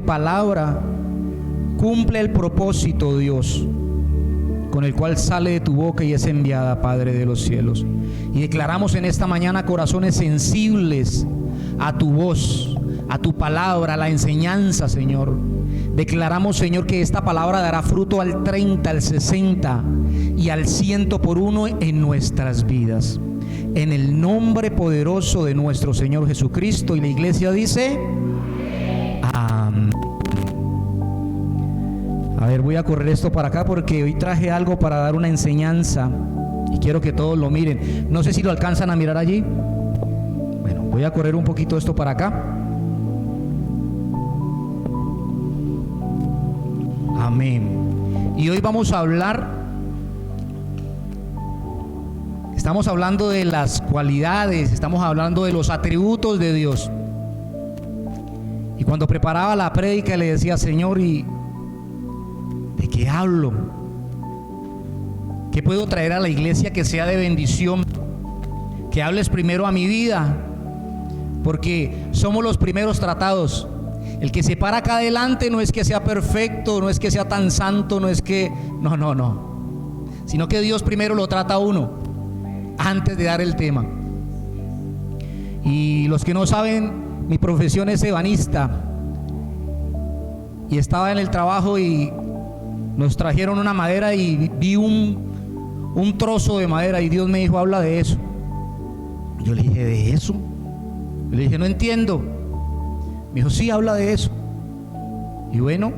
palabra cumple el propósito, Dios, con el cual sale de tu boca y es enviada, Padre de los cielos. Y declaramos en esta mañana corazones sensibles a tu voz, a tu palabra, a la enseñanza, Señor. Declaramos, Señor, que esta palabra dará fruto al 30, al 60 y al 100 por uno en nuestras vidas. En el nombre poderoso de nuestro Señor Jesucristo. Y la iglesia dice: amén. A ver, voy a correr esto para acá porque hoy traje algo para dar una enseñanza y quiero que todos lo miren. No sé si lo alcanzan a mirar allí. Bueno, voy a correr un poquito esto para acá. Amén. Y hoy vamos a hablar, estamos hablando de las cualidades, estamos hablando de los atributos de Dios. Y cuando preparaba la prédica le decía: Señor, ¿y de qué hablo? ¿Qué puedo traer a la iglesia que sea de bendición? Que hables primero a mi vida, porque somos los primeros tratados. El que se para acá adelante no es que sea perfecto, no es que sea tan santo, no es que... No. Sino que Dios primero lo trata a uno antes de dar el tema. Y los que no saben, mi profesión es ebanista. Y estaba en el trabajo y nos trajeron una madera y vi un trozo de madera y Dios me dijo: habla de eso. Yo le dije: ¿de eso? Yo le dije: no entiendo. Me dijo: sí, habla de eso. Y bueno,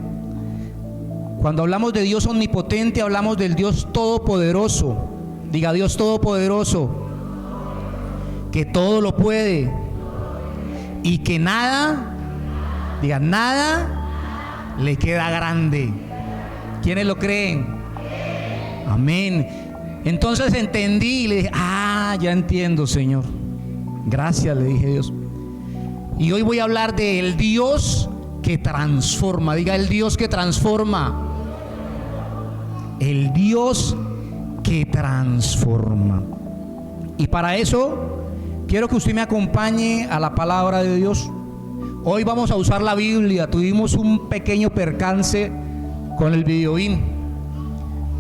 cuando hablamos de Dios omnipotente, hablamos del Dios todopoderoso. Diga: Dios todopoderoso, que todo lo puede y que nada, diga, nada le queda grande. ¿Quiénes lo creen? Amén. Entonces entendí y le dije: ya entiendo, Señor. Gracias, le dije a Dios. Y hoy voy a hablar del Dios que transforma. Diga: el Dios que transforma. El Dios que transforma. Y para eso quiero que usted me acompañe a la palabra de Dios. Hoy vamos a usar la Biblia. Tuvimos un pequeño percance con el videoín,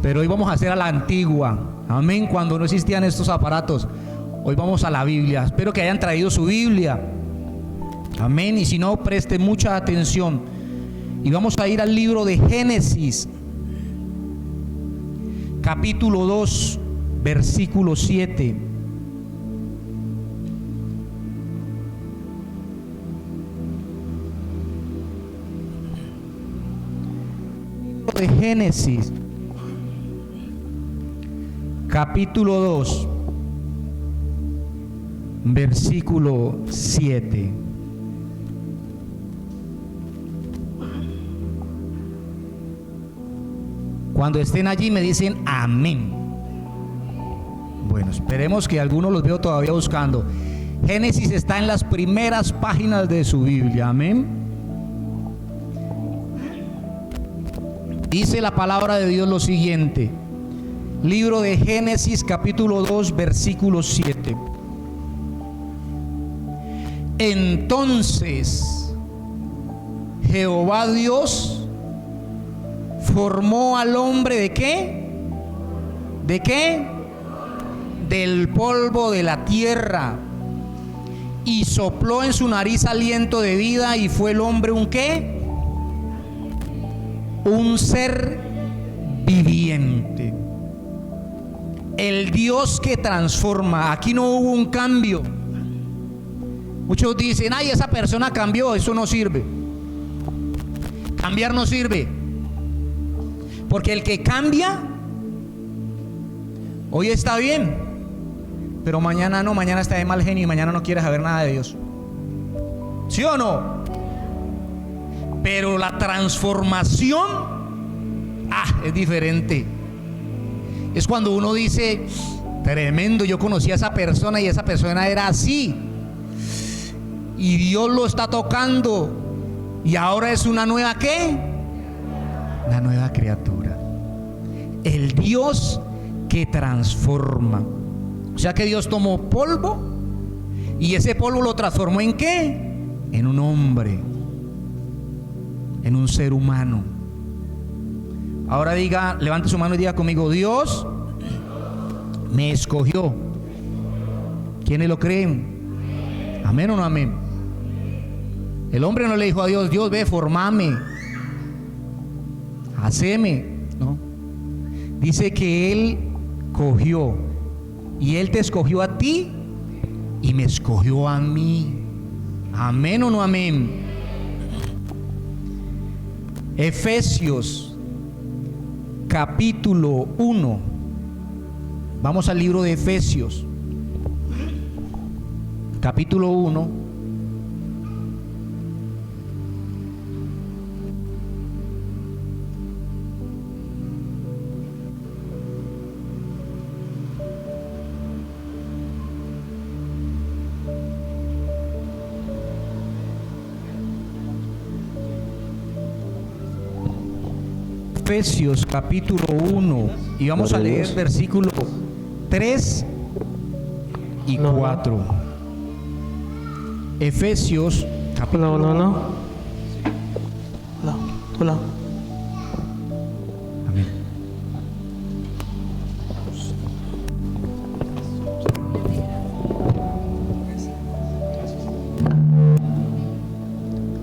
pero hoy vamos a hacer a la antigua. Amén. Cuando no existían estos aparatos, hoy vamos a la Biblia. Espero que hayan traído su Biblia. Amén. Y si no, preste mucha atención. Y vamos a ir al libro de Génesis, capítulo 2, versículo 7. De Génesis, capítulo 2, versículo 7. Cuando estén allí me dicen amén. Bueno, esperemos que algunos los veo todavía buscando. Génesis está en las primeras páginas de su Biblia. Amén. Dice la palabra de Dios lo siguiente. Libro de Génesis, capítulo 2, versículo 7. Entonces Jehová Dios formó al hombre ¿de qué? ¿De qué? Del polvo de la tierra, y sopló en su nariz aliento de vida, y fue el hombre ¿un qué? Un ser viviente. El Dios que transforma. Aquí no hubo un cambio. Muchos dicen: ay, esa persona cambió. Eso no sirve. Cambiar no sirve. Porque el que cambia hoy está bien, pero mañana no, mañana está de mal genio y mañana no quiere saber nada de Dios. ¿Sí o no? Pero la transformación es diferente. Es cuando uno dice: tremendo, yo conocí a esa persona y esa persona era así, y Dios lo está tocando y ahora es una nueva ¿qué? Una nueva criatura. El Dios que transforma. O sea que Dios tomó polvo y ese polvo lo transformó ¿en qué? En un hombre. en un ser humano. Ahora diga, levante su mano y diga conmigo: Dios me escogió. ¿Quiénes lo creen? ¿Amén o no amén? El hombre no le dijo a Dios: Dios, ve, formame, haceme. No. Dice que Él cogió, y Él te escogió a ti y me escogió a mí. ¿Amén o no amén? Efesios capítulo 1. Vamos al libro de Efesios capítulo 1. Efesios capítulo 1 y vamos a leer versículos 3 y 4. Efesios capítulo 1. Amén.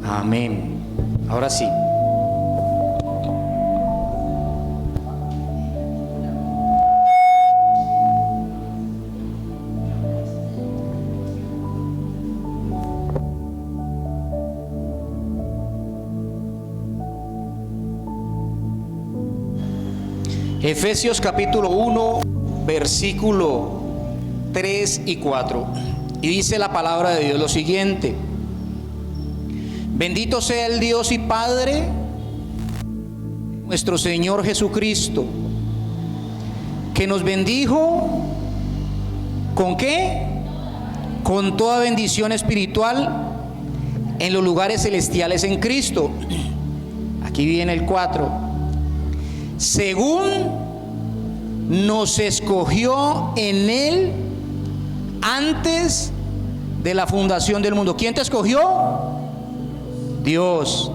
Amén. Ahora sí. Efesios capítulo 1, versículo 3 y 4. Y dice la palabra de Dios lo siguiente: bendito sea el Dios y Padre nuestro Señor Jesucristo, que nos bendijo ¿con qué? Con toda bendición espiritual en los lugares celestiales en Cristo. Aquí viene el 4. Según nos escogió en Él antes de la fundación del mundo. ¿Quién te escogió? Dios.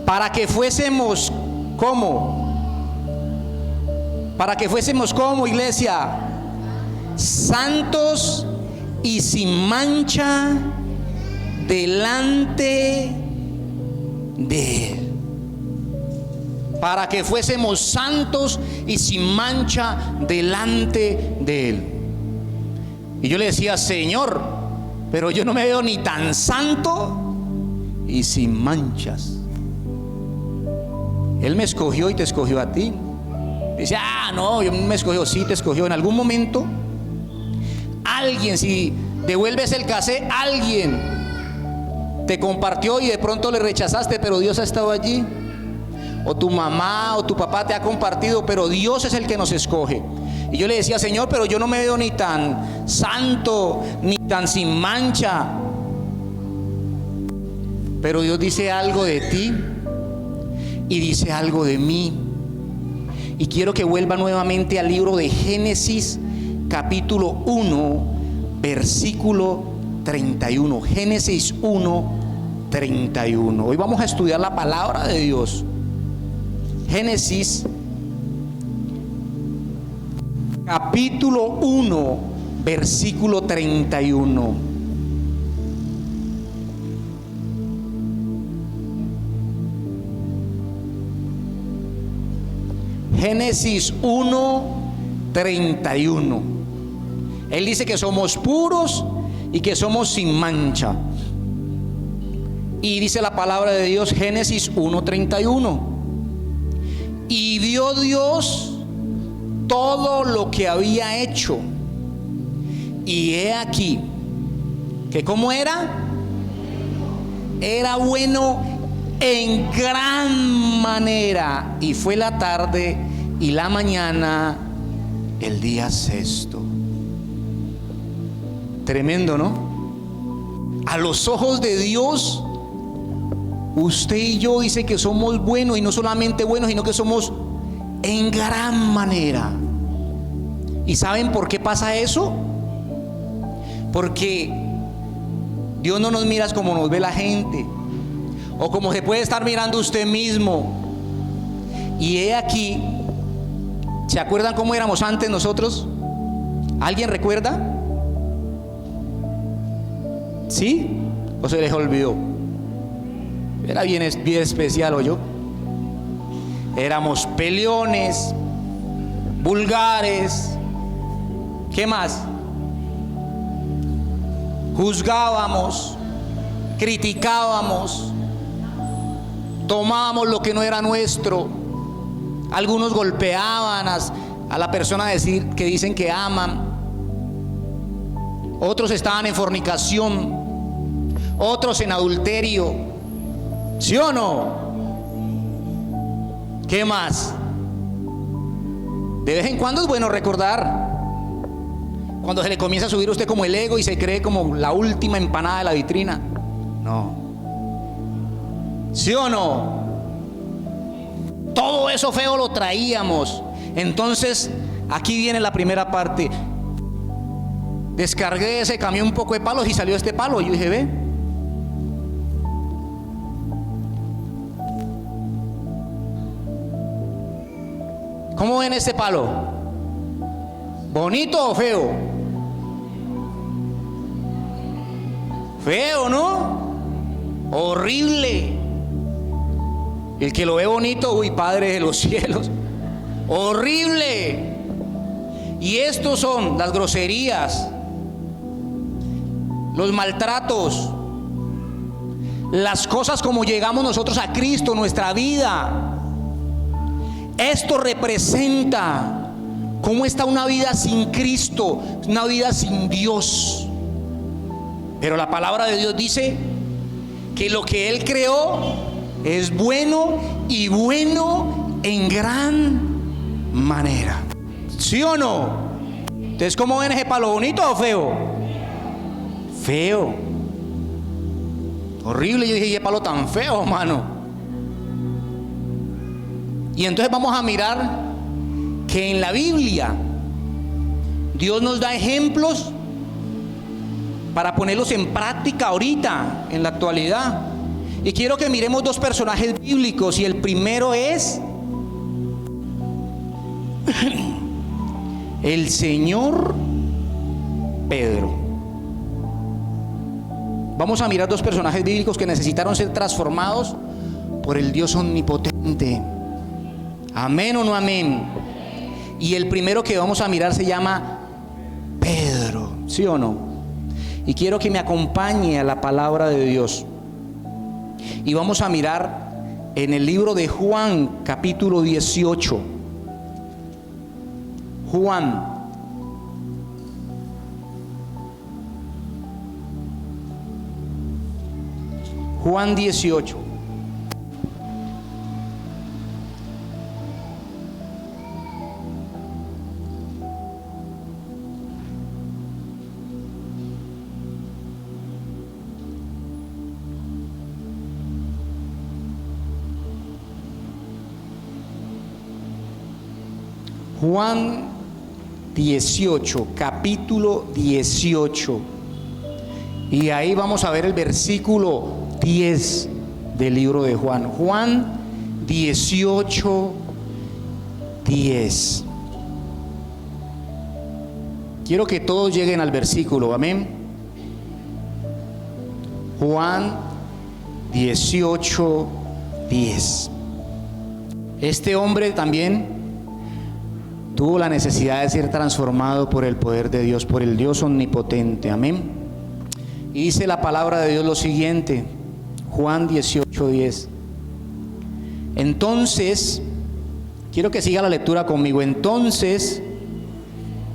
Para que fuésemos ¿cómo? Para que fuésemos ¿cómo, iglesia? Santos y sin mancha delante de Él. Para que fuésemos santos y sin mancha delante de Él. Y yo le decía: Señor, pero yo no me veo ni tan santo y sin manchas. Él me escogió y te escogió a ti. Dice: no, yo me escogió. Sí, te escogió. En algún momento alguien, si devuelves el cassette, alguien te compartió y de pronto le rechazaste, pero Dios ha estado allí. O tu mamá o tu papá te ha compartido, pero Dios es el que nos escoge. Y yo le decía: Señor, pero yo no me veo ni tan santo ni tan sin mancha. Pero Dios dice algo de ti y dice algo de mí. Y quiero que vuelva nuevamente al libro de Génesis capítulo 1 versículo 31. Génesis 1, 31. Hoy vamos a estudiar la palabra de Dios. Génesis capítulo 1 versículo 31. Génesis 1, 31. Él dice que somos puros y que somos sin mancha. Y dice la palabra de Dios, Génesis 1, 31. Y vio Dios todo lo que había hecho, y he aquí que ¿cómo era? Era bueno en gran manera. Y fue la tarde y la mañana el día sexto. Tremendo, ¿no? A los ojos de Dios, usted y yo dice que somos buenos, y no solamente buenos, sino que somos en gran manera. ¿Y saben por qué pasa eso? Porque Dios no nos mira como nos ve la gente, o como se puede estar mirando usted mismo. Y he aquí, ¿se acuerdan cómo éramos antes nosotros? ¿Alguien recuerda? ¿Sí? ¿O se les olvidó? Era bien especial, ¿o yo? Éramos peleones, vulgares. ¿Qué más? Juzgábamos, criticábamos, tomábamos lo que no era nuestro. Algunos golpeaban a la persona que dicen que aman. Otros estaban en fornicación, otros en adulterio. ¿Sí o no? ¿Qué más? De vez en cuando es bueno recordar cuando se le comienza a subir a usted como el ego y se cree como la última empanada de la vitrina. No. ¿Sí o no? Todo eso feo lo traíamos. Entonces, aquí viene la primera parte. Descargué de ese camión un poco de palos y salió este palo. Yo dije, ve. ¿Cómo ven este palo? ¿Bonito o feo? Feo, ¿no? Horrible. El que lo ve bonito, uy, Padre de los cielos, horrible. Y estos son las groserías, los maltratos, las cosas como llegamos nosotros a Cristo, nuestra vida. Esto representa cómo está una vida sin Cristo, una vida sin Dios. Pero la palabra de Dios dice que lo que Él creó es bueno, y bueno en gran manera. ¿Sí o no? Entonces, ¿cómo ven ese palo? ¿Bonito o feo? Feo. Horrible. Yo dije, ¿y ese palo tan feo, mano? Y entonces vamos a mirar que en la Biblia Dios nos da ejemplos para ponerlos en práctica ahorita, en la actualidad. Y quiero que miremos dos personajes bíblicos, y el primero es el Señor Pedro. Vamos a mirar dos personajes bíblicos que necesitaron ser transformados por el Dios omnipotente. Amén o no amén. Y el primero que vamos a mirar se llama Pedro, ¿sí o no? Y quiero que me acompañe a la palabra de Dios. Y vamos a mirar en el libro de Juan, capítulo 18. Juan 18. Juan 18, capítulo 18. Y ahí vamos a ver el versículo 10 del libro de Juan. Juan 18, 10. Quiero que todos lleguen al versículo, amén. Juan 18, 10. Este hombre también tuvo la necesidad de ser transformado por el poder de Dios, por el Dios omnipotente, amén. Y dice la palabra de Dios lo siguiente, Juan 18, 10. Entonces, quiero que siga la lectura conmigo. Entonces,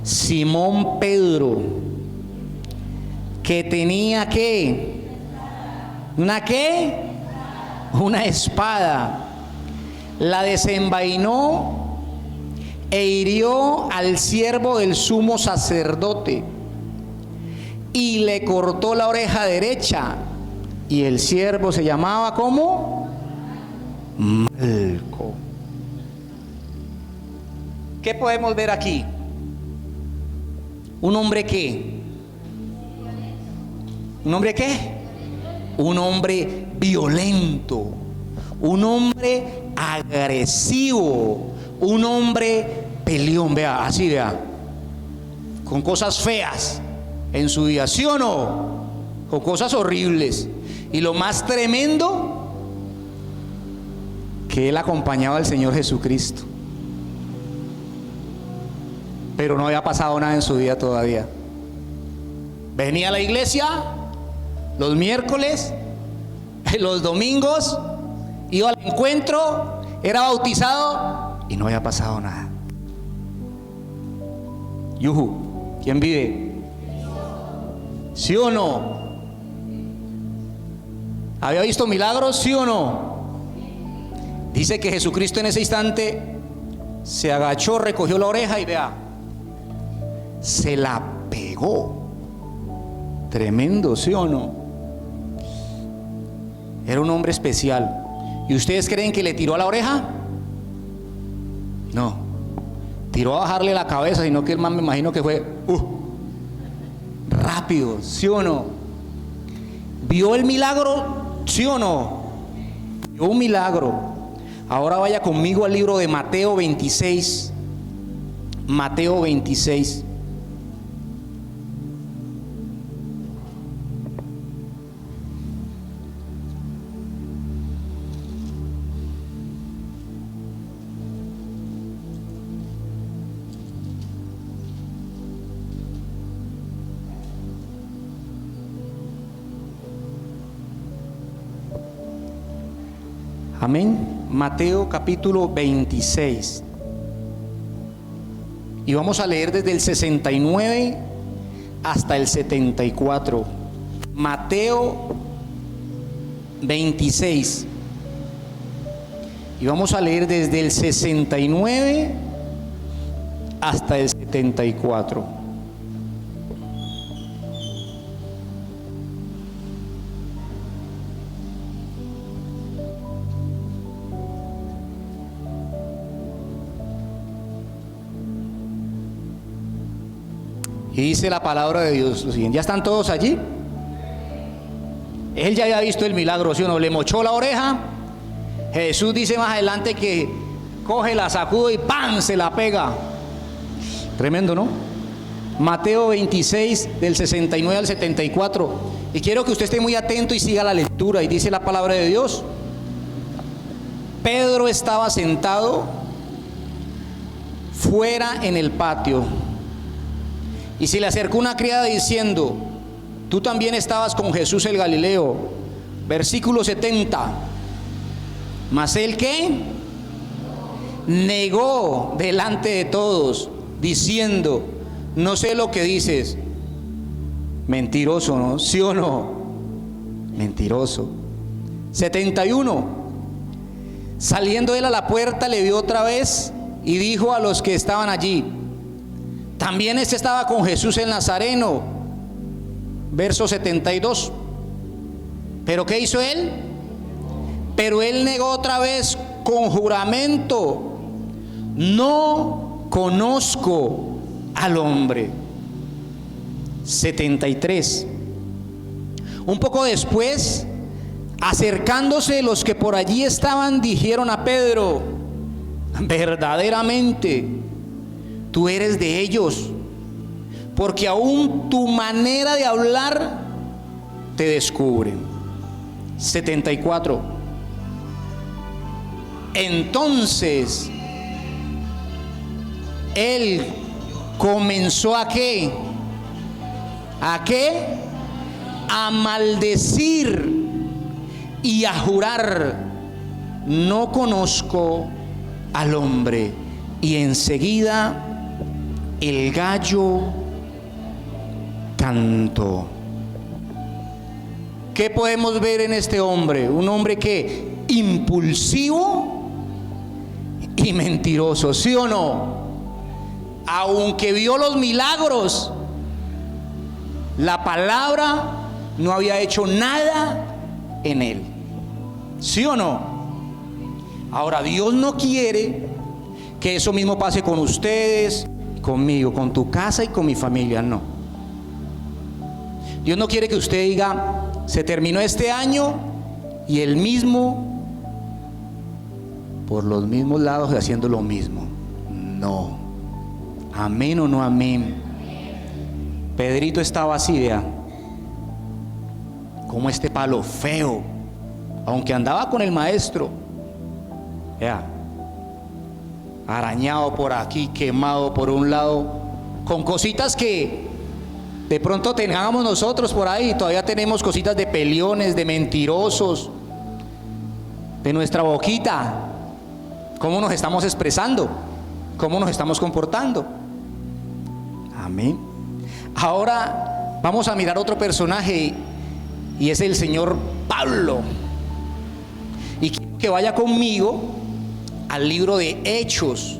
Simón Pedro, que tenía ¿qué? ¿Una qué? Una espada, la desenvainó e hirió al siervo del sumo sacerdote y le cortó la oreja derecha. Y el siervo se llamaba ¿cómo? Malco. ¿Qué podemos ver aquí? ¿Un hombre qué? ¿Un hombre qué? Un hombre violento, un hombre agresivo, un hombre peleón, vea, así vea, con cosas feas en su vida, ¿sí o no? Con cosas horribles. Y lo más tremendo, que él acompañaba al Señor Jesucristo, pero no había pasado nada en su vida todavía. Venía a la iglesia los miércoles, los domingos, iba al encuentro, era bautizado y no había pasado nada. Yuhu, ¿quién vive? ¿Sí o no? ¿Había visto milagros? ¿Sí o no? Dice que Jesucristo en ese instante se agachó, recogió la oreja y vea, se la pegó. Tremendo, ¿sí o no? Era un hombre especial. ¿Y ustedes creen que le tiró a la oreja? No. Tiró a bajarle la cabeza, sino que el man, me imagino que fue rápido, ¿sí o no? ¿Vio el milagro? ¿Sí o no? Vio un milagro. Ahora vaya conmigo al libro de Mateo 26. Mateo 26. Amén. Mateo capítulo 26. Y vamos a leer desde el 69 hasta el 74. Mateo 26. Y vamos a leer desde el 69 hasta el 74. Y dice la palabra de Dios lo siguiente. ¿Ya están todos allí? Él ya había visto el milagro, ¿sí o no? Le mochó la oreja. Jesús dice más adelante que coge, la sacude y ¡pam!, se la pega. Tremendo, ¿no? Mateo 26 del 69 al 74. Y quiero que usted esté muy atento y siga la lectura. Y dice la palabra de Dios: Pedro estaba sentado fuera en el patio, y se le acercó una criada diciendo: tú también estabas con Jesús el Galileo. Versículo 70. Mas él, ¿qué? Negó delante de todos, diciendo: no sé lo que dices. Mentiroso, ¿no? ¿Sí o no? Mentiroso. 71. Saliendo él a la puerta, le vio otra vez y dijo a los que estaban allí: también este estaba con Jesús el Nazareno. Verso 72. ¿Pero qué hizo él? Pero él negó otra vez con juramento: no conozco al hombre. 73. Un poco después, acercándose los que por allí estaban, dijeron a Pedro: verdaderamente tú eres de ellos, porque aún tu manera de hablar te descubre. 74. Entonces él comenzó ¿a qué? ¿A qué? A maldecir y a jurar: no conozco al hombre. Y enseguida el gallo cantó. ¿Qué podemos ver en este hombre? Un hombre que impulsivo y mentiroso, ¿sí o no? Aunque vio los milagros, la palabra no había hecho nada en él, ¿sí o no? Ahora, Dios no quiere que eso mismo pase con ustedes, conmigo, con tu casa y con mi familia, no. Dios no quiere que usted diga: se terminó este año y el mismo por los mismos lados y haciendo lo mismo. No. Amén o no amén. Pedrito estaba así, vea, como este palo feo, aunque andaba con el maestro, vea, arañado por aquí, quemado por un lado, con cositas que de pronto tengamos nosotros por ahí. Todavía tenemos cositas de peleones, de mentirosos, de nuestra boquita. ¿Cómo nos estamos expresando? ¿Cómo nos estamos comportando? Amén. Ahora vamos a mirar otro personaje, y es el señor Pablo. Y quiero que vaya conmigo al libro de Hechos,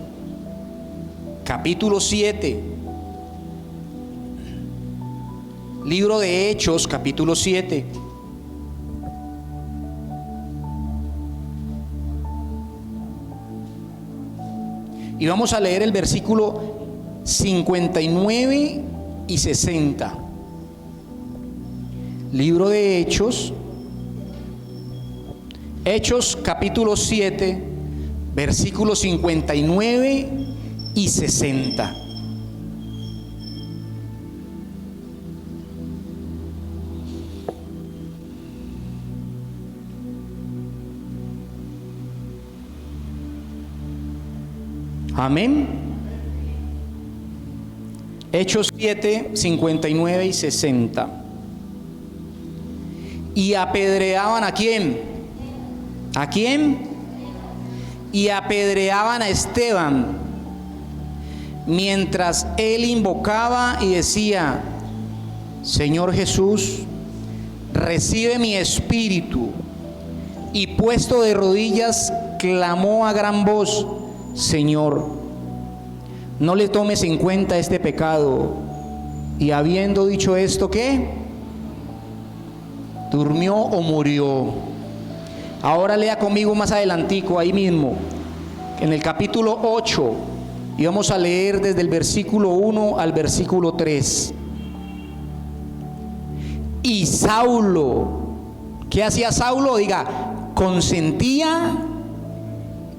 capítulo 7. Libro de Hechos, capítulo 7. Y vamos a leer el versículo 59 y 60. Libro de Hechos, Hechos capítulo 7, versículos 59 y 60. Amén. Hechos 7, 59 y 60. Y apedreaban ¿a quién? ¿A quién? Y apedreaban a Esteban, mientras él invocaba y decía: Señor Jesús, recibe mi espíritu. Y puesto de rodillas, clamó a gran voz: Señor, no le tomes en cuenta este pecado. Y habiendo dicho esto, ¿qué? ¿Durmió o murió? Ahora lea conmigo más adelantico, ahí mismo, en el capítulo 8, y vamos a leer desde el versículo 1 al versículo 3. Y Saulo, ¿qué hacía Saulo? Diga, consentía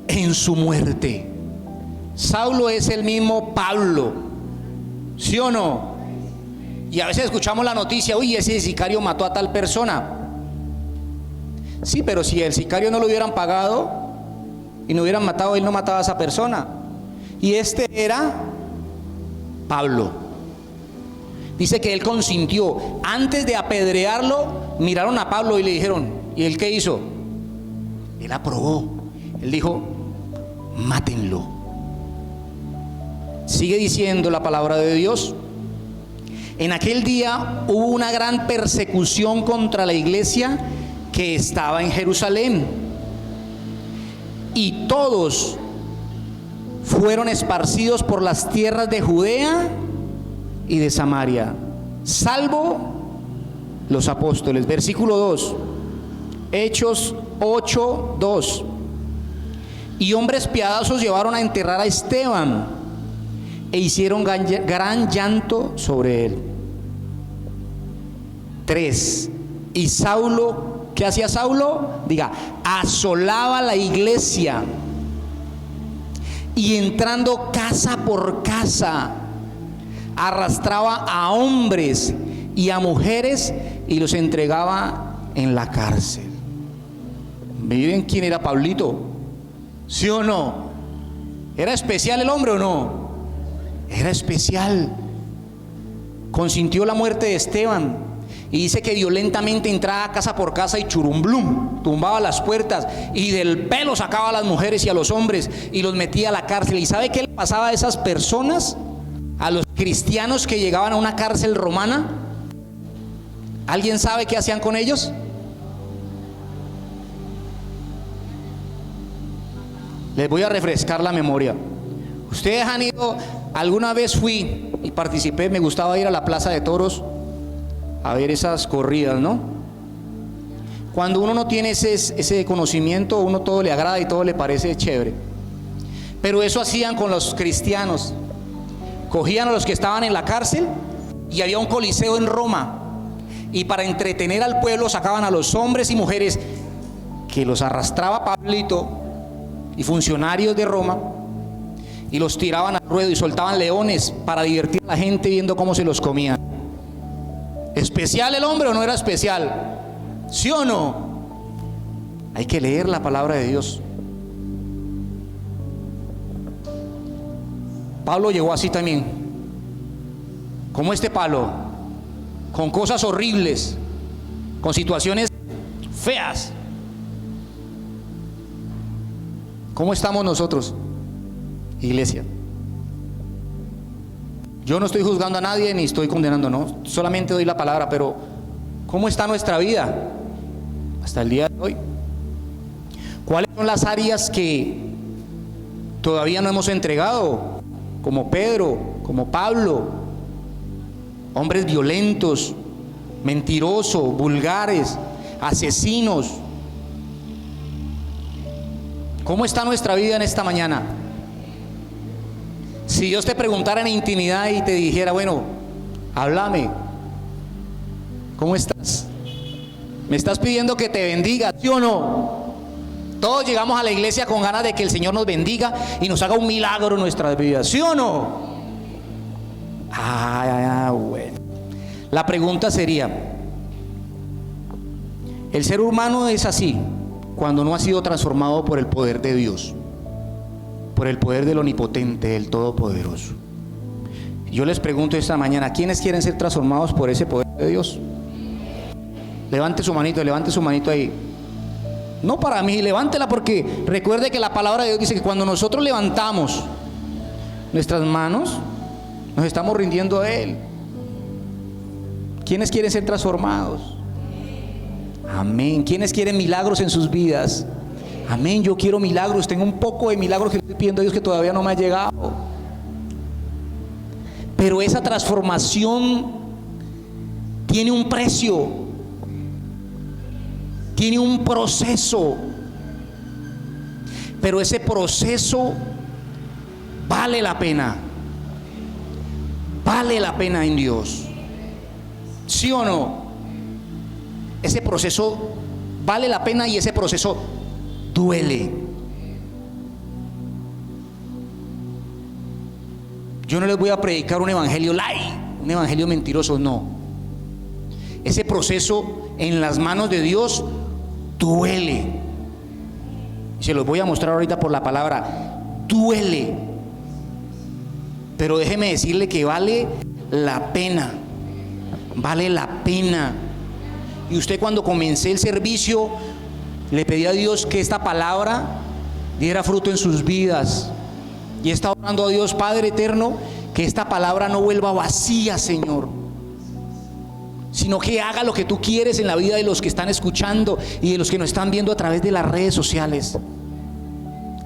en su muerte. Saulo es el mismo Pablo, ¿sí o no? Y a veces escuchamos la noticia: uy, ese sicario mató a tal persona. Sí, pero si el sicario no lo hubieran pagado y no hubieran matado, él no mataba a esa persona. Y este era Pablo. Dice que él consintió. Antes de apedrearlo, miraron a Pablo y le dijeron: ¿y él qué hizo? Él aprobó. Él dijo: mátenlo. Sigue diciendo la palabra de Dios: en aquel día hubo una gran persecución contra la iglesia que estaba en Jerusalén, y todos fueron esparcidos por las tierras de Judea y de Samaria, salvo los apóstoles. Versículo 2, Hechos 8, 2. Y hombres piadosos llevaron a enterrar a Esteban e hicieron gran llanto sobre él. 3. Y Saulo, ¿qué hacía Saulo? Diga, asolaba la iglesia, y entrando casa por casa, arrastraba a hombres y a mujeres y los entregaba en la cárcel. ¿Miren quién era Pablito? ¿Sí o no? ¿Era especial el hombre o no? Era especial. Consintió la muerte de Esteban. Y dice que violentamente entraba casa por casa y churumblum, tumbaba las puertas y del pelo sacaba a las mujeres y a los hombres y los metía a la cárcel. ¿Y sabe qué le pasaba a esas personas? A los cristianos que llegaban a una cárcel romana. ¿Alguien sabe qué hacían con ellos? Les voy a refrescar la memoria. Ustedes han ido, alguna vez fui y participé, me gustaba ir a la Plaza de Toros a ver esas corridas, ¿no? Cuando uno no tiene ese conocimiento, uno todo le agrada y todo le parece chévere. Pero eso hacían con los cristianos. Cogían a los que estaban en la cárcel, y había un coliseo en Roma, y para entretener al pueblo sacaban a los hombres y mujeres que los arrastraba Pablito y funcionarios de Roma y los tiraban al ruedo y soltaban leones para divertir a la gente viendo cómo se los comían. ¿Especial el hombre o no era especial? ¿Sí o no? Hay que leer la palabra de Dios. Pablo llegó así también, como este Pablo, con cosas horribles, con situaciones feas. ¿Cómo estamos nosotros, iglesia? Yo no estoy juzgando a nadie ni estoy condenando, no, solamente doy la palabra, pero ¿cómo está nuestra vida hasta el día de hoy? ¿Cuáles son las áreas que todavía no hemos entregado? Como Pedro, como Pablo, hombres violentos, mentirosos, vulgares, asesinos. ¿Cómo está nuestra vida en esta mañana? Si Dios te preguntara en intimidad y te dijera, bueno, háblame, ¿cómo estás? ¿Me estás pidiendo que te bendiga, sí o no? Todos llegamos a la iglesia con ganas de que el Señor nos bendiga y nos haga un milagro en nuestras vidas, ¿sí o no? Bueno. La pregunta sería, el ser humano es así cuando no ha sido transformado por el poder de Dios, por el poder del Omnipotente, del Todopoderoso. Yo les pregunto esta mañana, ¿quiénes quieren ser transformados por ese poder de Dios? Levante su manito ahí. No para mí, levántela, porque recuerde que la palabra de Dios dice que cuando nosotros levantamos nuestras manos, nos estamos rindiendo a Él. ¿Quiénes quieren ser transformados? Amén. ¿Quiénes quieren milagros en sus vidas? Amén. Yo quiero milagros. Tengo un poco de milagros que estoy pidiendo a Dios que todavía no me ha llegado. Pero esa transformación tiene un precio. Tiene un proceso, pero ese proceso vale la pena en Dios, ¿sí o no? Ese proceso vale la pena y ese proceso duele. Yo no les voy a predicar un evangelio light, un evangelio mentiroso, no. Ese proceso en las manos de Dios duele. Se los voy a mostrar ahorita por la palabra. Duele. Pero déjeme decirle que vale la pena. Vale la pena. Y usted, cuando comencé el servicio, le pedí a Dios que esta palabra diera fruto en sus vidas. Y está orando a Dios, Padre eterno, que esta palabra no vuelva vacía, Señor, sino que haga lo que tú quieres en la vida de los que están escuchando y de los que nos están viendo a través de las redes sociales.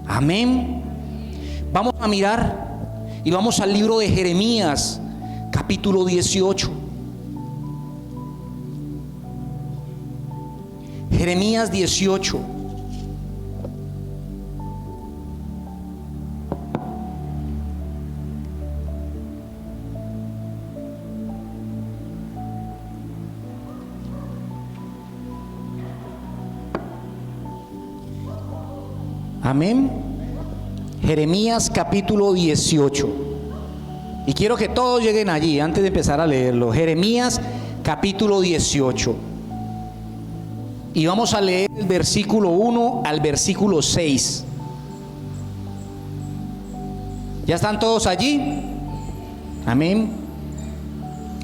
Amén. Vamos a mirar y vamos al libro de Jeremías, capítulo 18. Jeremías 18. Amén. Jeremías capítulo 18. Y quiero que todos lleguen allí antes de empezar a leerlo. Jeremías capítulo 18. Y vamos a leer el versículo 1 al versículo 6. ¿Ya están todos allí? Amén.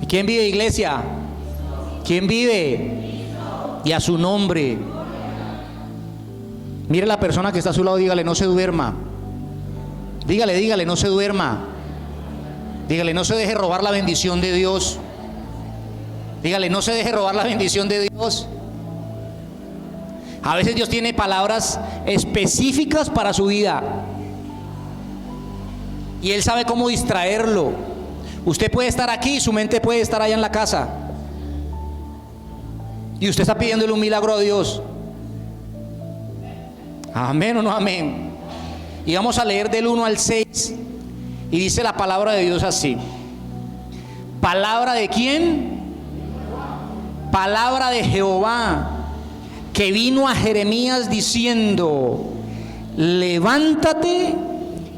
¿Y quién vive, iglesia? ¿Quién vive? Y a su nombre. Mire la persona que está a su lado, dígale, no se duerma. Dígale, no se duerma. Dígale, no se deje robar la bendición de Dios. Dígale, no se deje robar la bendición de Dios. A veces Dios tiene palabras específicas para su vida y Él sabe cómo distraerlo. Usted puede estar aquí y su mente puede estar allá en la casa, y usted está pidiéndole un milagro a Dios. Amén o no amén. Y vamos a leer del 1 al 6. Y dice la palabra de Dios así. ¿Palabra de quién? Palabra de Jehová, que vino a Jeremías diciendo: levántate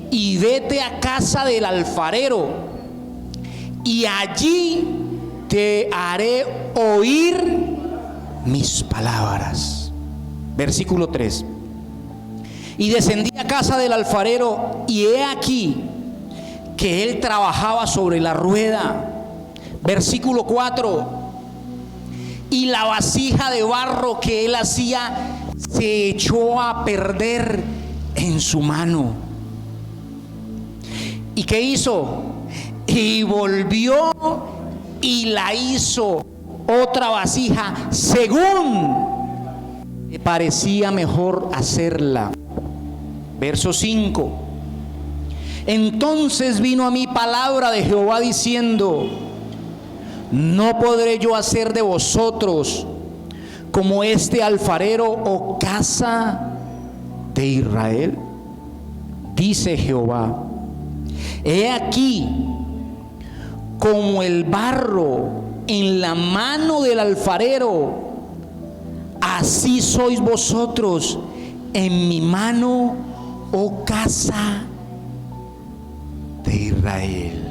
y vete a casa del alfarero, y allí te haré oír mis palabras. Versículo 3. Y descendí a casa del alfarero, y he aquí que él trabajaba sobre la rueda. Versículo 4. Y la vasija de barro que él hacía se echó a perder en su mano. ¿Y qué hizo? Y volvió y la hizo otra vasija según le parecía mejor hacerla. Verso 5. Entonces vino a mí palabra de Jehová diciendo: no podré yo hacer de vosotros como este alfarero, oh casa de Israel. Dice Jehová: he aquí, como el barro en la mano del alfarero, así sois vosotros en mi mano, oh casa de Israel.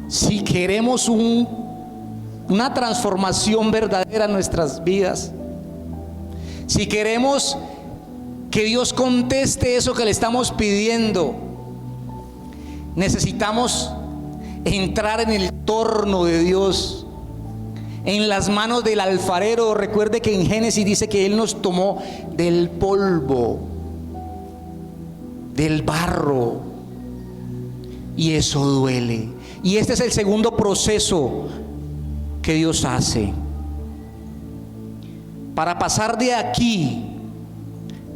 Si queremos una transformación verdadera en nuestras vidas, si queremos que Dios conteste eso que le estamos pidiendo, necesitamos entrar en el torno de Dios, en las manos del alfarero. Recuerde que en Génesis dice que Él nos tomó del polvo, del barro, y eso duele. Y este es el segundo proceso que Dios hace para pasar de aquí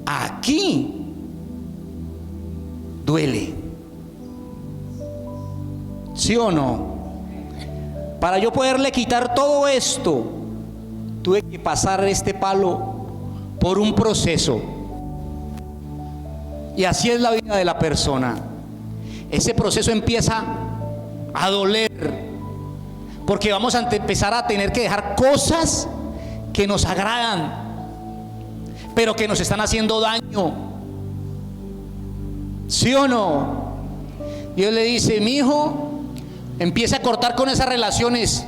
a aquí. Duele, ¿sí o no? Para yo poderle quitar todo esto, tuve que pasar este palo por un proceso. Y así es la vida de la persona. Ese proceso empieza a doler, porque vamos a empezar a tener que dejar cosas que nos agradan, pero que nos están haciendo daño. ¿Sí o no? Dios le dice: mi hijo, empiece a cortar con esas relaciones,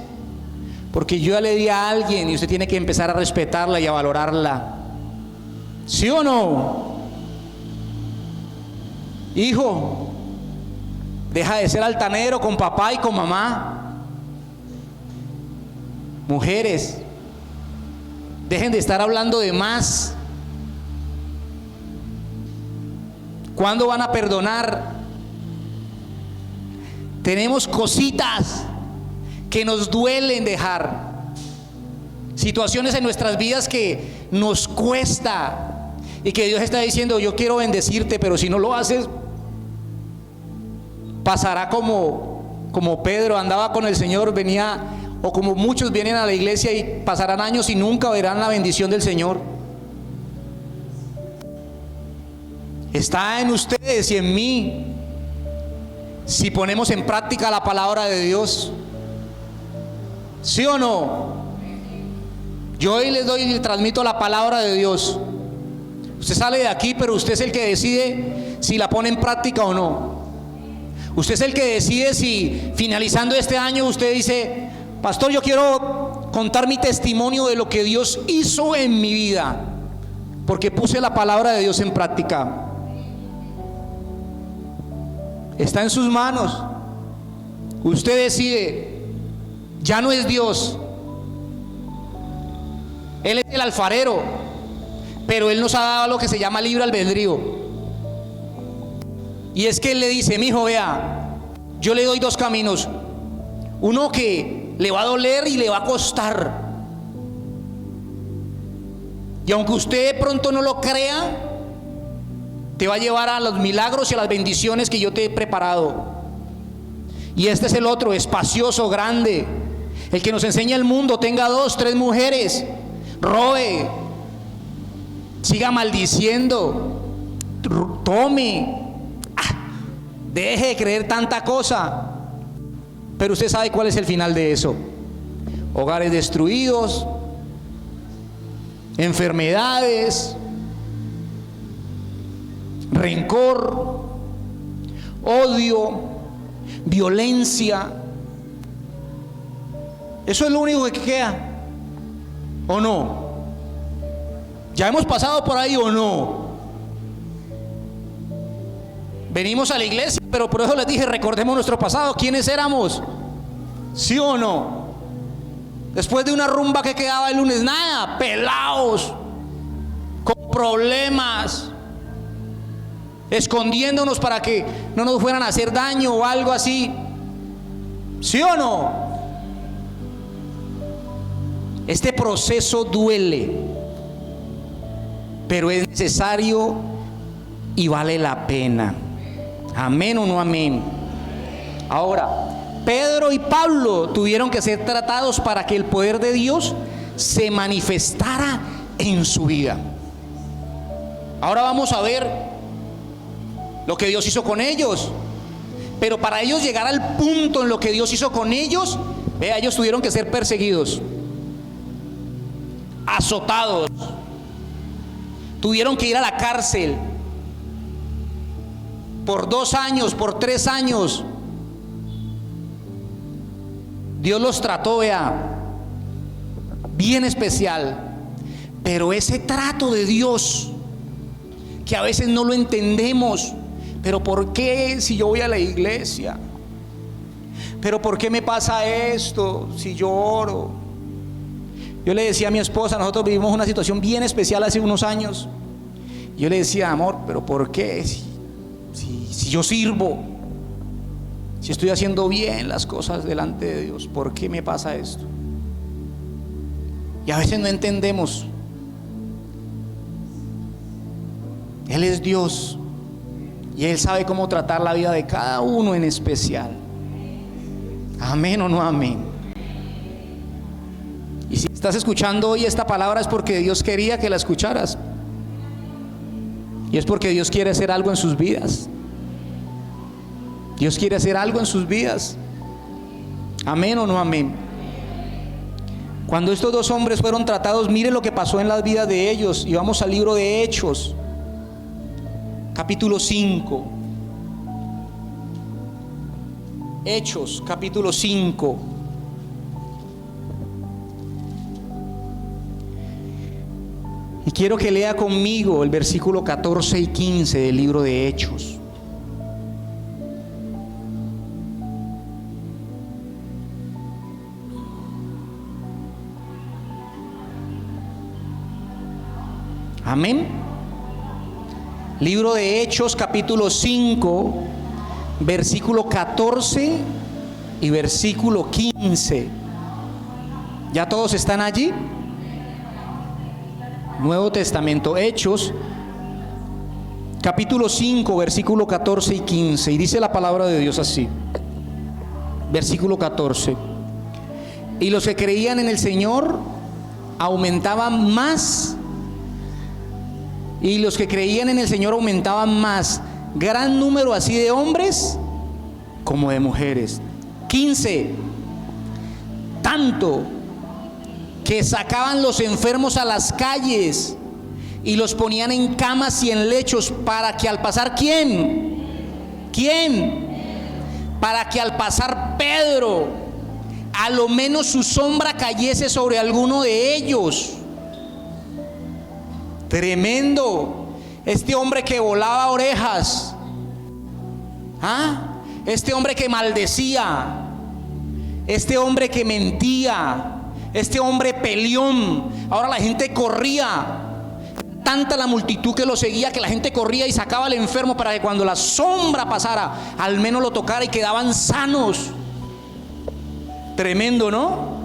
porque yo ya le di a alguien y usted tiene que empezar a respetarla y a valorarla. ¿Sí o no? Hijo, deja de ser altanero con papá y con mamá. Mujeres, dejen de estar hablando de más. ¿Cuándo van a perdonar? Tenemos cositas que nos duelen dejar, situaciones en nuestras vidas que nos cuesta, y que Dios está diciendo: yo quiero bendecirte, pero si no lo haces, pasará como Pedro andaba con el Señor, venía, o como muchos vienen a la iglesia y pasarán años y nunca verán la bendición del Señor. Está en ustedes y en mí si ponemos en práctica la palabra de Dios. ¿Sí o no? Yo hoy les transmito la palabra de Dios. Usted sale de aquí, pero usted es el que decide si la pone en práctica o no. Usted es el que decide si finalizando este año usted dice: pastor, yo quiero contar mi testimonio de lo que Dios hizo en mi vida, porque puse la palabra de Dios en práctica. Está en sus manos. Usted decide. Ya no es Dios, Él es el alfarero, pero Él nos ha dado lo que se llama libre albedrío. Y es que Él le dice: mi hijo, vea, yo le doy dos caminos. Uno que le va a doler y le va a costar, y aunque usted de pronto no lo crea, te va a llevar a los milagros y a las bendiciones que yo te he preparado. Y este es el otro, espacioso, grande, el que nos enseña el mundo: tenga 2, 3 mujeres, robe, siga maldiciendo, tome, deje de creer tanta cosa. Pero usted sabe cuál es el final de eso: hogares destruidos, enfermedades, rencor, odio, violencia. Eso es lo único que queda, ¿o no? ¿Ya hemos pasado por ahí o no? Venimos a la iglesia, pero por eso les dije, recordemos nuestro pasado. ¿Quiénes éramos? ¿Sí o no? Después de una rumba que quedaba el lunes, nada, pelados, con problemas, escondiéndonos para que no nos fueran a hacer daño o algo así. ¿Sí o no? Este proceso duele, pero es necesario y vale la pena. ¿Amén o no amén? Ahora, Pedro y Pablo tuvieron que ser tratados para que el poder de Dios se manifestara en su vida. Ahora vamos a ver lo que Dios hizo con ellos. Pero para ellos llegar al punto en lo que Dios hizo con ellos, ellos tuvieron que ser perseguidos, azotados, tuvieron que ir a la cárcel por 2 años, por 3 años. Dios los trató, bien especial. Pero ese trato de Dios, que a veces no lo entendemos. Pero ¿por qué si yo voy a la iglesia? ¿Pero por qué me pasa esto si yo oro? Yo le decía a mi esposa, nosotros vivimos una situación bien especial hace unos años. Yo le decía, amor, ¿pero por qué? Si yo sirvo, si estoy haciendo bien las cosas delante de Dios, ¿por qué me pasa esto? Y a veces no entendemos. Él es Dios y Él sabe cómo tratar la vida de cada uno en especial. Amén o no amén. Y si estás escuchando hoy esta palabra es porque Dios quería que la escucharas. Y es porque Dios quiere hacer algo en sus vidas. Dios quiere hacer algo en sus vidas. Amén o no amén. Cuando estos 2 hombres fueron tratados, mire lo que pasó en las vidas de ellos. Y vamos al libro de Hechos, capítulo 5. Hechos, capítulo 5. Y quiero que lea conmigo el versículo 14 y 15 del libro de Hechos. Amén. Libro de Hechos, capítulo 5, versículo 14 y versículo 15. ¿Ya todos están allí? Nuevo Testamento, Hechos, capítulo 5, versículo 14 y 15. Y dice la palabra de Dios así. Versículo 14. Y los que creían en el Señor aumentaban más. Y los que creían en el Señor aumentaban más, gran número así de hombres como de mujeres. 15. Tanto que sacaban los enfermos a las calles y los ponían en camas y en lechos para que al pasar ¿quién? Para que al pasar Pedro, a lo menos su sombra cayese sobre alguno de ellos. Tremendo. Este hombre que volaba orejas, este hombre que maldecía, este hombre que mentía, este hombre peleón. Ahora la gente corría, tanta la multitud que lo seguía, que la gente corría y sacaba al enfermo para que cuando la sombra pasara, al menos lo tocara y quedaban sanos. Tremendo, ¿no?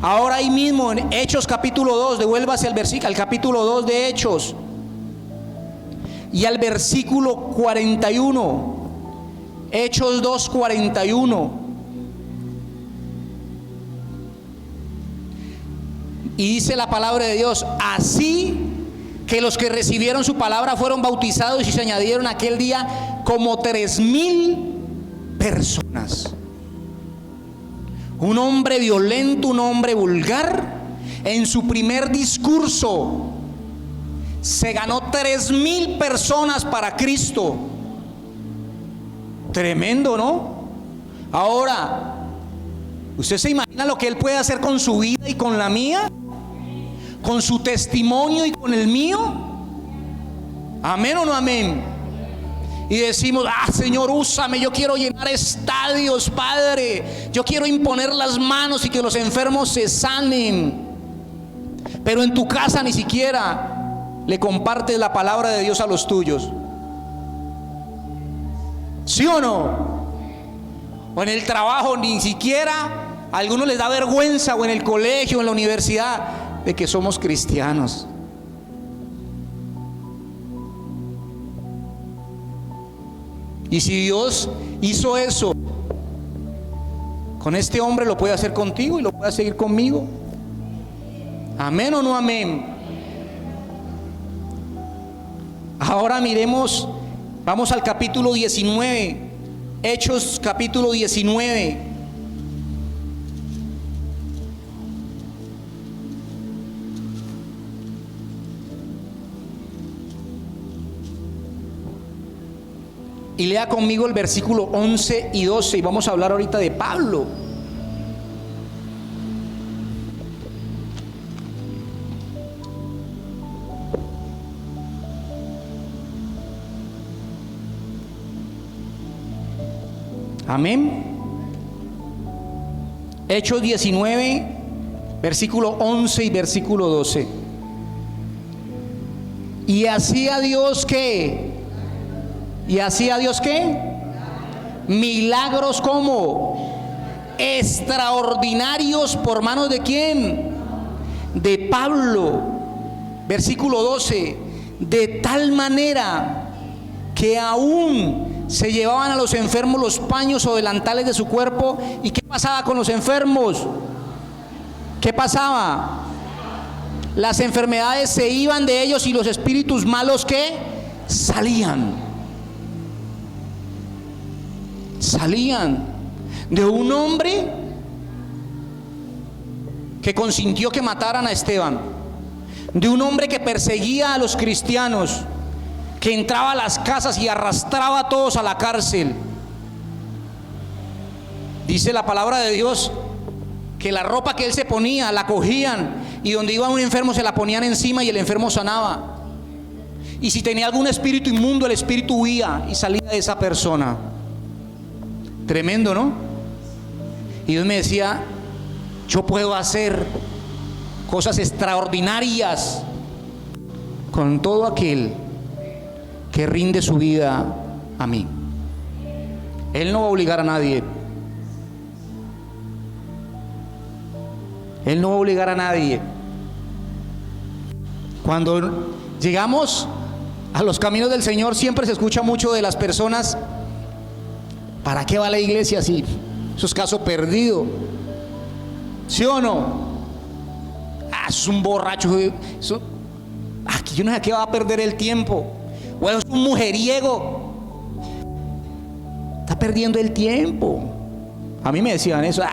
Ahora ahí mismo en Hechos capítulo 2, devuélvase al capítulo 2 de Hechos y al versículo 41. Hechos 2, 41. Y dice la palabra de Dios: así que los que recibieron su palabra fueron bautizados y se añadieron aquel día como 3,000 personas. Un hombre violento, un hombre vulgar, En su primer discurso se ganó 3,000 personas para Cristo. Tremendo, ¿no? Ahora, ¿usted se imagina lo que Él puede hacer con su vida y con la mía? ¿Con su testimonio y con el mío? ¿Amén o no amén? Y decimos: Señor, úsame, yo quiero llenar estadios, Padre, yo quiero imponer las manos y que los enfermos se sanen. Pero en tu casa ni siquiera le compartes la palabra de Dios a los tuyos. ¿Sí o no? O en el trabajo ni siquiera a algunos les da vergüenza, o en el colegio, en la universidad, de que somos cristianos. Y si Dios hizo eso con este hombre, lo puede hacer contigo y lo puede seguir conmigo. ¿Amén o no amén? Ahora miremos, vamos al capítulo 19, Hechos capítulo 19. Y lea conmigo el versículo 11 y 12, y vamos a hablar ahorita de Pablo. Amén. Hechos 19, versículo 11 y versículo 12. Y hacía Dios que... ¿Y hacía Dios qué? Milagros como extraordinarios por manos de ¿quién? De Pablo. Versículo 12. De tal manera que aún se llevaban a los enfermos los paños o delantales de su cuerpo. ¿Y qué pasaba con los enfermos? ¿Qué pasaba? Las enfermedades se iban de ellos y los espíritus malos ¿qué? Salían de un hombre que consintió que mataran a Esteban, de un hombre que perseguía a los cristianos, que entraba a las casas y arrastraba a todos a la cárcel. Dice la palabra de Dios que la ropa que él se ponía la cogían, y donde iba un enfermo se la ponían encima y el enfermo sanaba. Y si tenía algún espíritu inmundo, el espíritu huía y salía de esa persona. Tremendo, ¿no? Y Dios me decía: yo puedo hacer cosas extraordinarias con todo aquel que rinde su vida a mí. Él no va a obligar a nadie. Él no va a obligar a nadie. Cuando llegamos a los caminos del Señor, siempre se escucha mucho de las personas: ¿para qué va la iglesia así? Eso es caso perdido. ¿Sí o no? Es un borracho. Eso, aquí yo no sé a qué va a perder el tiempo. O es un mujeriego. Está perdiendo el tiempo. A mí me decían eso: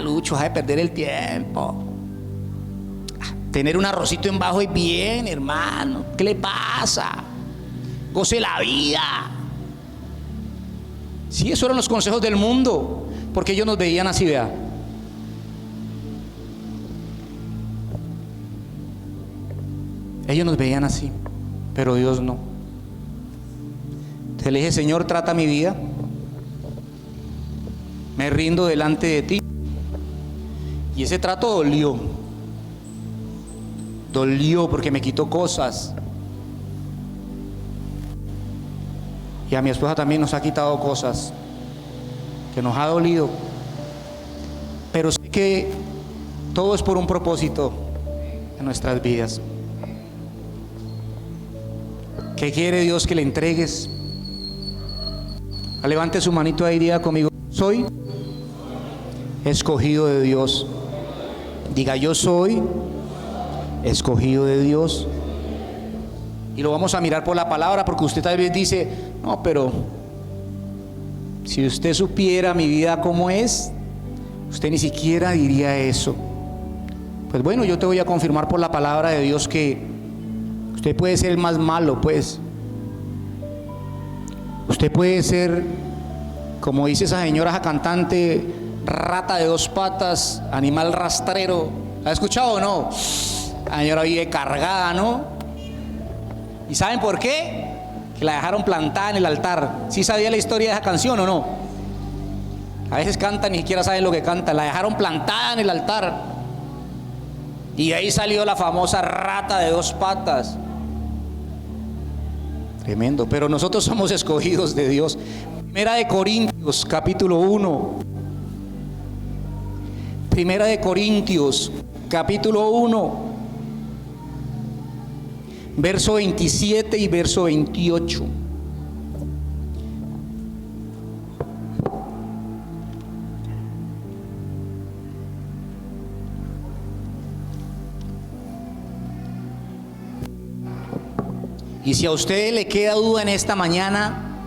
Lucho, deja de perder el tiempo. Tener un arrocito en bajo es bien, hermano. ¿Qué le pasa? Goce la vida. Sí, esos eran los consejos del mundo, porque ellos nos veían así, vea. Ellos nos veían así, pero Dios no. Entonces le dije: Señor, trata mi vida. Me rindo delante de ti. Y ese trato dolió. Dolió porque me quitó cosas. Y a mi esposa también nos ha quitado cosas que nos ha dolido. Pero sé que todo es por un propósito en nuestras vidas. ¿Qué quiere Dios que le entregues? Levante su manito ahí y diga conmigo: soy escogido de Dios. Diga: yo soy escogido de Dios. Y lo vamos a mirar por la palabra, porque usted tal vez dice: no, pero si usted supiera mi vida cómo es, usted ni siquiera diría eso. Pues bueno, yo te voy a confirmar por la palabra de Dios que usted puede ser el más malo, pues. Usted puede ser, como dice esa señora, esa cantante, rata de 2 patas, animal rastrero. ¿La ha escuchado o no? La señora vive cargada, ¿no? ¿Y saben por qué? Que la dejaron plantada en el altar. ¿Sí sabía la historia de esa canción o no? A veces cantan y ni siquiera saben lo que cantan. La dejaron plantada en el altar. Y de ahí salió la famosa rata de 2 patas. Tremendo. Pero nosotros somos escogidos de Dios. Primera de Corintios, capítulo 1. Primera de Corintios, capítulo 1, verso 27 y verso 28. Y si a usted le queda duda en esta mañana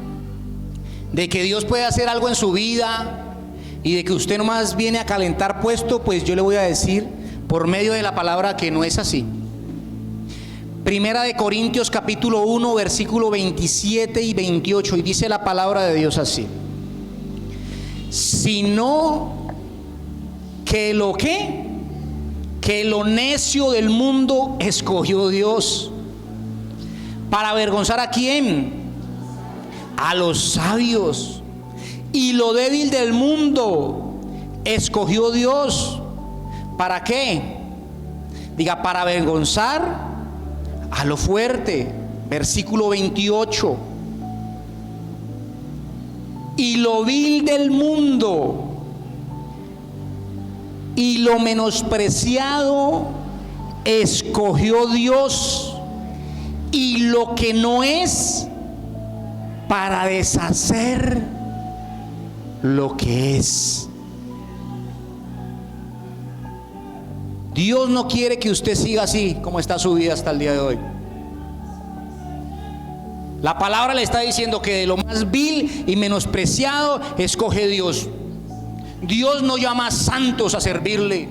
de que Dios puede hacer algo en su vida y de que usted nomás viene a calentar puesto, pues yo le voy a decir por medio de la palabra que no es así. Primera de Corintios capítulo 1, versículo 27 y 28, y dice la palabra de Dios así: sino que que lo necio del mundo escogió Dios. ¿Para avergonzar a quién? A los sabios. Y lo débil del mundo escogió Dios. ¿Para qué? Diga, para avergonzar a lo fuerte. Versículo 28. Y lo vil del mundo y lo menospreciado escogió Dios, y lo que no es, para deshacer lo que es. Dios no quiere que usted siga así como está su vida hasta el día de hoy. La palabra le está diciendo que de lo más vil y menospreciado escoge Dios. Dios no llama a santos a servirle.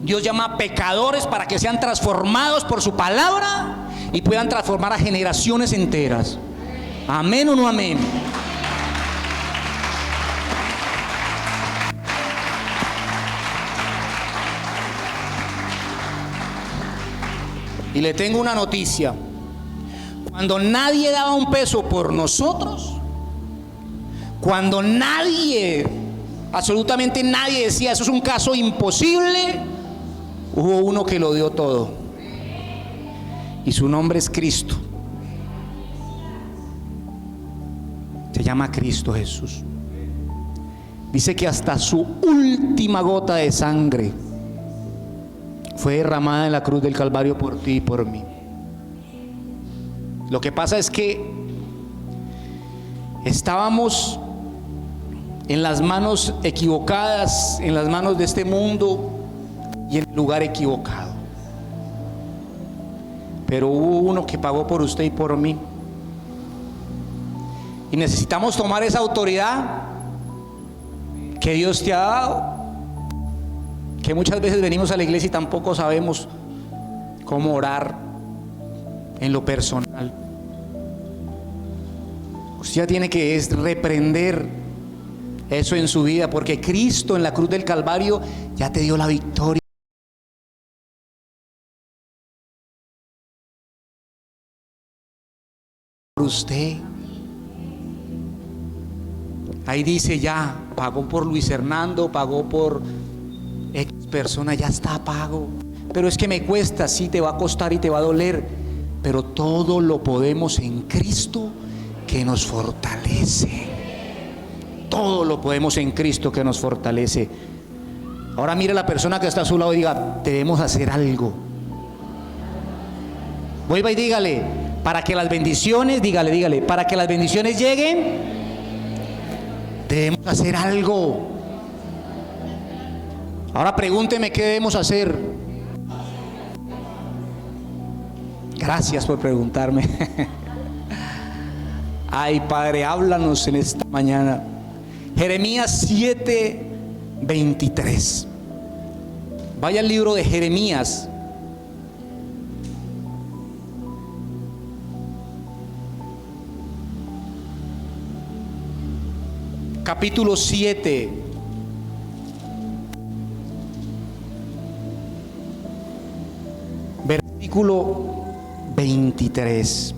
Dios llama a pecadores para que sean transformados por su palabra y puedan transformar a generaciones enteras. ¿Amén o no amén? Y le tengo una noticia. Cuando nadie daba un peso por nosotros, cuando nadie, absolutamente nadie decía eso es un caso imposible, hubo uno que lo dio todo. Y su nombre es Cristo. Se llama Cristo Jesús. Dice que hasta su última gota de sangre fue derramada en la cruz del Calvario por ti y por mí. Lo que pasa es que estábamos en las manos equivocadas, en las manos de este mundo y en el lugar equivocado. Pero hubo uno que pagó por usted y por mí. Y necesitamos tomar esa autoridad que Dios te ha dado, que muchas veces venimos a la iglesia y tampoco sabemos cómo orar en lo personal. Usted ya tiene que reprender eso en su vida, porque Cristo en la cruz del Calvario ya te dio la victoria. Por usted. Ahí dice ya, pagó por Luis Hernando, pagó por X persona, ya está pago. Pero es que me cuesta, sí, te va a costar y te va a doler, pero todo lo podemos en Cristo que nos fortalece. Todo lo podemos en Cristo que nos fortalece. Ahora mire a la persona que está a su lado y diga, debemos hacer algo. Vuelva y dígale, para que las bendiciones, dígale, para que las bendiciones lleguen, debemos hacer algo. Ahora pregúnteme qué debemos hacer. Gracias por preguntarme. Ay, Padre, háblanos en esta mañana. Jeremías 7:23. Vaya al libro de Jeremías. Capítulo 7. Versículo 23.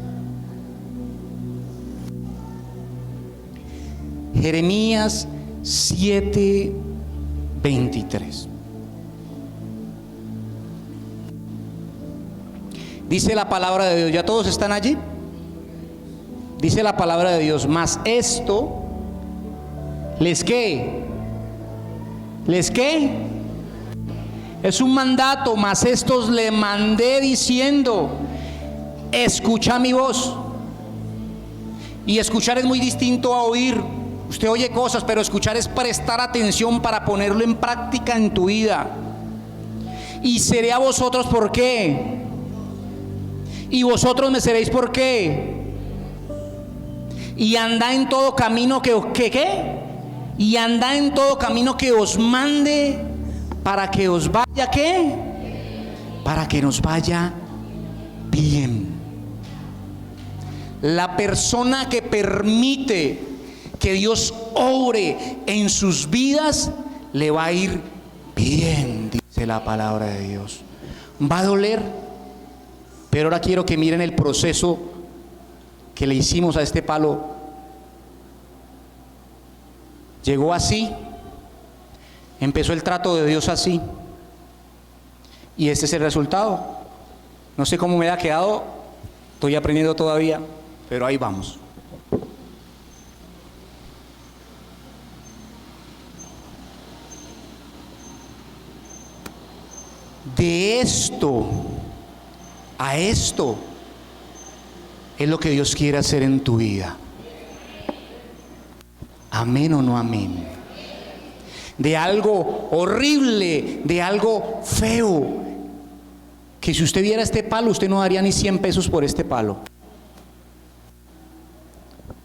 Jeremías 7, 23. Dice la palabra de Dios. ¿Ya todos están allí? Dice la palabra de Dios: mas esto ¿les qué? ¿Les qué? Es un mandato, mas estos le mandé diciendo: escucha mi voz. Y escuchar es muy distinto a oír. Usted oye cosas, pero escuchar es prestar atención para ponerlo en práctica en tu vida. Y seré a vosotros ¿por qué? Y vosotros me seréis ¿por qué? Y andad en todo camino ¿qué? Y andad en todo camino que os mande, para que os vaya ¿qué? Para que nos vaya bien. La persona que permite que Dios obre en sus vidas, le va a ir bien, dice la palabra de Dios. Va a doler, pero ahora quiero que miren el proceso que le hicimos a este palo. Llegó así, empezó el trato de Dios así, y este es el resultado. No sé cómo me ha quedado, estoy aprendiendo todavía, pero ahí vamos. De esto a esto es lo que Dios quiere hacer en tu vida. Amén o no amén. De algo horrible, de algo feo, que si usted viera este palo, usted no daría ni 100 pesos por este palo.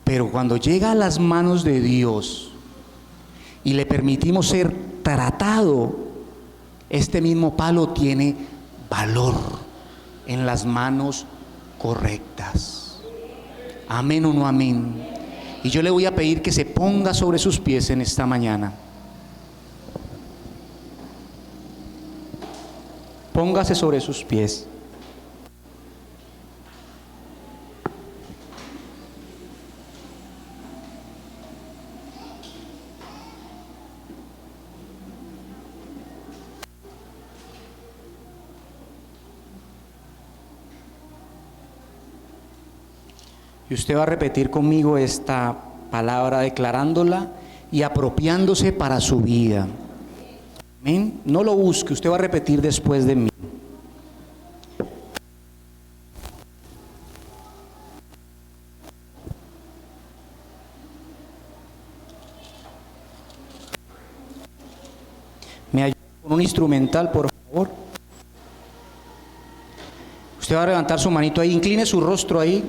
Pero cuando llega a las manos de Dios y le permitimos ser tratado, este mismo palo tiene valor en las manos correctas. Amén o no amén. Y yo le voy a pedir que se ponga sobre sus pies en esta mañana. Póngase sobre sus pies. Y usted va a repetir conmigo esta palabra, declarándola y apropiándose para su vida. Amén. No lo busque, usted va a repetir después de mí. ¿Me ayuda con un instrumental, por favor? Usted va a levantar su manito ahí, incline su rostro ahí.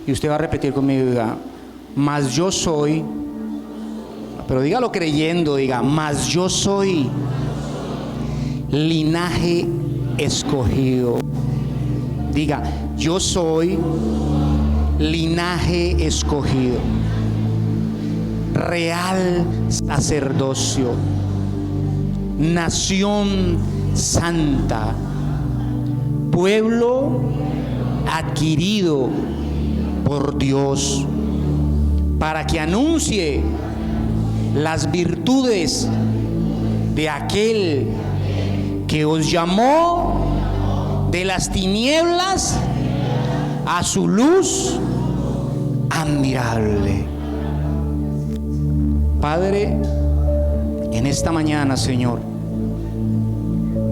Y usted va a repetir conmigo, diga: mas yo soy, pero dígalo creyendo, diga: mas yo soy linaje escogido. Diga: yo soy linaje escogido, real sacerdocio, nación santa, pueblo adquirido por Dios, para que anuncie las virtudes de aquel que os llamó de las tinieblas a su luz admirable. Padre, en esta mañana, Señor,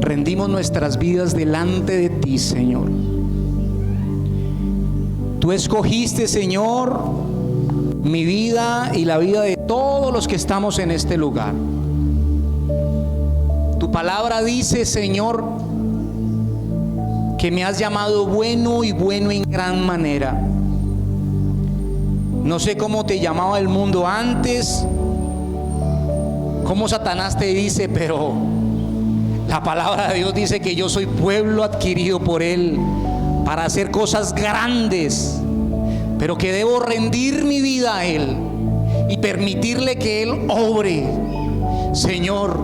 rendimos nuestras vidas delante de ti, Señor. Tú escogiste, Señor, mi vida y la vida de todos los que estamos en este lugar. Tu palabra dice, Señor, que me has llamado bueno y bueno en gran manera. No sé cómo te llamaba el mundo antes, cómo Satanás te dice, pero La palabra de Dios dice que yo soy pueblo adquirido por Él para hacer cosas grandes, pero que debo rendir mi vida a Él y permitirle que Él obre. Señor,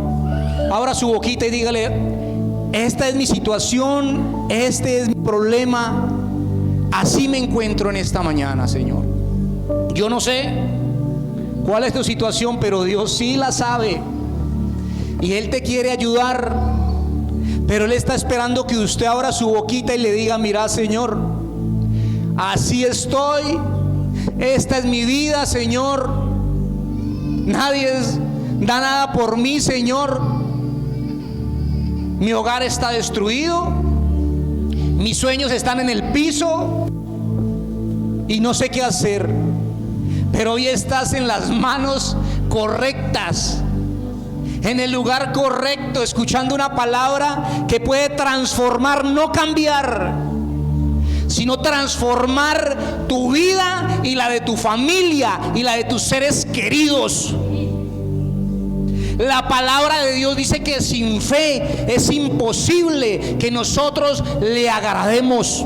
abra su boquita y dígale: esta es mi situación, este es mi problema, así me encuentro en esta mañana, Señor. Yo no sé cuál es tu situación, pero Dios sí la sabe y Él te quiere ayudar, pero Él está esperando que usted abra su boquita y le diga: mira, Señor, así estoy, esta es mi vida, Señor, nadie da nada por mí, Señor, mi hogar está destruido, mis sueños están en el piso y no sé qué hacer. Pero hoy estás en las manos correctas, en el lugar correcto, escuchando una palabra que puede transformar, no cambiar, sino transformar tu vida y la de tu familia y la de tus seres queridos. La palabra de Dios dice que sin fe es imposible que nosotros le agrademos.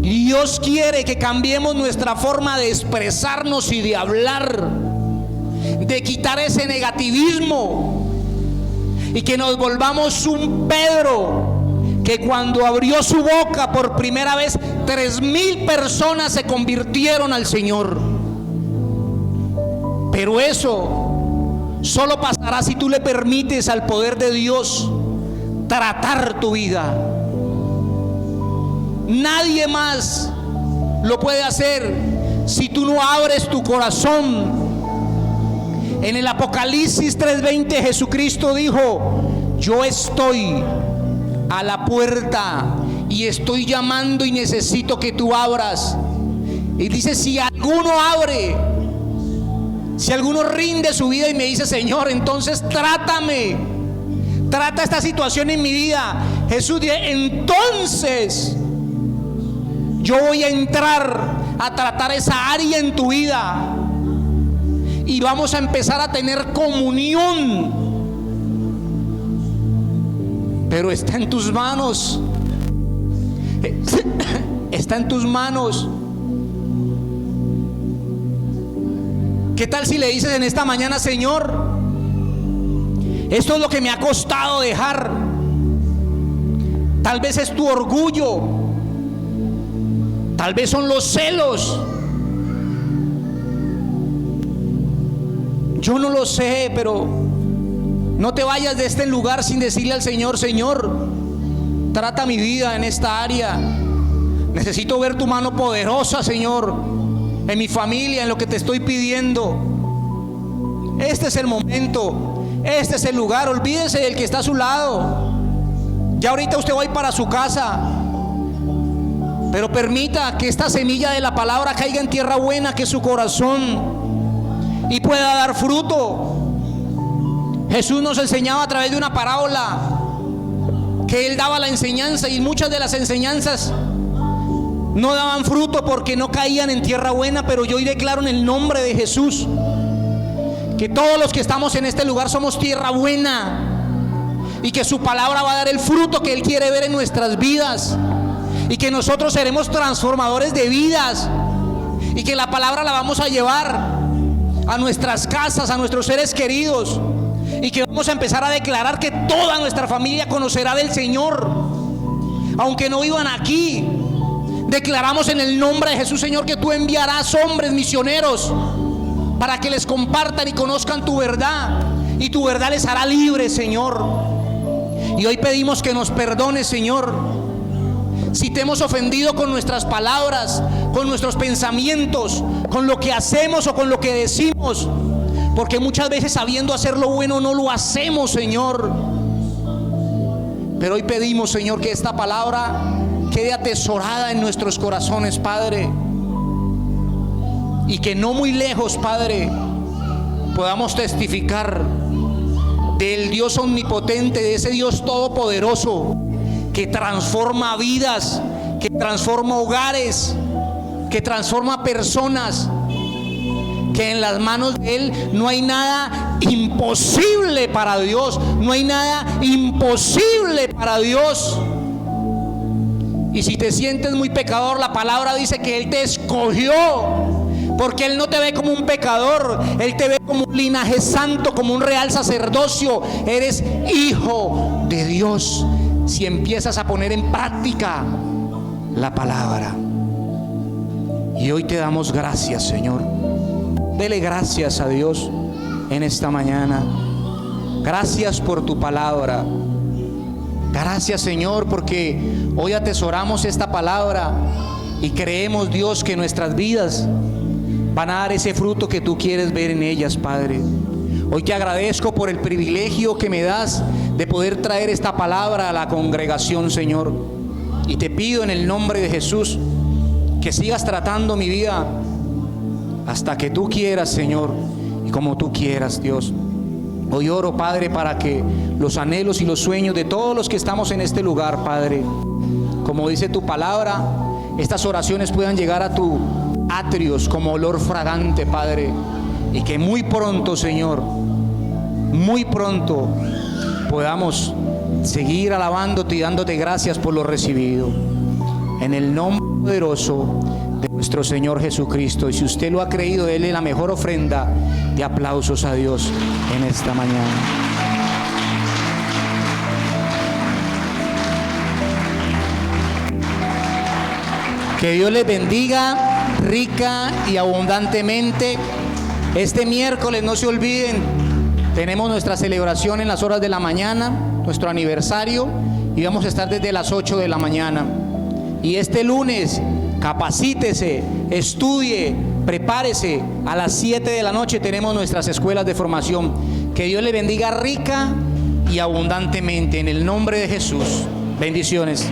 Dios quiere que cambiemos nuestra forma de expresarnos y de hablar, de quitar ese negativismo y que nos volvamos un Pedro que cuando abrió su boca por primera vez 3,000 personas se convirtieron al Señor. Pero eso solo pasará si tú le permites al poder de Dios tratar tu vida. Nadie más lo puede hacer si tú no abres tu corazón. En el Apocalipsis 3:20 Jesucristo dijo: yo estoy a la puerta y estoy llamando y necesito que tú abras. Y dice: si alguno abre, si alguno rinde su vida y me dice: Señor, entonces trátame, trata esta situación en mi vida, Jesús dice: entonces yo voy a entrar a tratar esa área en tu vida y vamos a empezar a tener comunión. Pero está en tus manos, está en tus manos. ¿Qué tal si le dices en esta mañana: Señor, esto es lo que me ha costado dejar? Tal vez es tu orgullo, tal vez son los celos, yo no lo sé, pero no te vayas de este lugar sin decirle al Señor: Señor, trata mi vida en esta área. Necesito ver tu mano poderosa, Señor, en mi familia, en lo que te estoy pidiendo. Este es el momento, este es el lugar. Olvídese del que está a su lado. Ya ahorita usted va a ir para su casa, pero permita que esta semilla de la palabra caiga en tierra buena, que es su corazón, y pueda dar fruto. Jesús nos enseñaba a través de una parábola que Él daba la enseñanza, y muchas de las enseñanzas no daban fruto porque no caían en tierra buena. Pero yo hoy declaro en el nombre de Jesús que todos los que estamos en este lugar somos tierra buena, y que su palabra va a dar el fruto que Él quiere ver en nuestras vidas, y que nosotros seremos transformadores de vidas, y que la palabra la vamos a llevar a nuestras casas, a nuestros seres queridos, y que vamos a empezar a declarar que toda nuestra familia conocerá del Señor, aunque no vivan aquí. Declaramos en el nombre de Jesús, Señor, que tú enviarás hombres misioneros para que les compartan y conozcan tu verdad, y tu verdad les hará libres, Señor. Y hoy pedimos que nos perdones, Señor, si te hemos ofendido con nuestras palabras, con nuestros pensamientos, con lo que hacemos o con lo que decimos, porque muchas veces sabiendo hacer lo bueno no lo hacemos, Señor. Pero hoy pedimos, Señor, que esta palabra quede atesorada en nuestros corazones, Padre, y que no muy lejos, Padre, podamos testificar del Dios omnipotente, de ese Dios todopoderoso que transforma vidas, que transforma hogares, que transforma personas, que en las manos de Él no hay nada imposible para Dios, no hay nada imposible para Dios. Y si te sientes muy pecador, la palabra dice que Él te escogió, porque Él no te ve como un pecador, Él te ve como un linaje santo, como un real sacerdocio. Eres hijo de Dios si empiezas a poner en práctica la palabra. Y hoy te damos gracias, Señor. Dele gracias a Dios en esta mañana. Gracias por tu palabra. Gracias, Señor, porque hoy atesoramos esta palabra y creemos, Dios, que nuestras vidas van a dar ese fruto que tú quieres ver en ellas, Padre. Hoy te agradezco por el privilegio que me das de poder traer esta palabra a la congregación, Señor. Y te pido en el nombre de Jesús que sigas tratando mi vida hasta que tú quieras, Señor, y como tú quieras, Dios. Hoy oro, Padre, para que los anhelos y los sueños de todos los que estamos en este lugar, Padre, como dice tu palabra, estas oraciones puedan llegar a tu atrios como olor fragante, Padre, y que muy pronto, Señor, muy pronto podamos seguir alabándote y dándote gracias por lo recibido. En el nombre poderoso de nuestro Señor Jesucristo. Y si usted lo ha creído, déle la mejor ofrenda de aplausos a Dios en esta mañana. Que Dios les bendiga rica y abundantemente. Este miércoles, no se olviden, tenemos nuestra celebración en las horas de la mañana, nuestro aniversario, y vamos a estar desde las 8 de la mañana. Y este lunes, capacítese, estudie, prepárese. A las 7 de la noche tenemos nuestras escuelas de formación. Que Dios le bendiga rica y abundantemente en el nombre de Jesús. Bendiciones.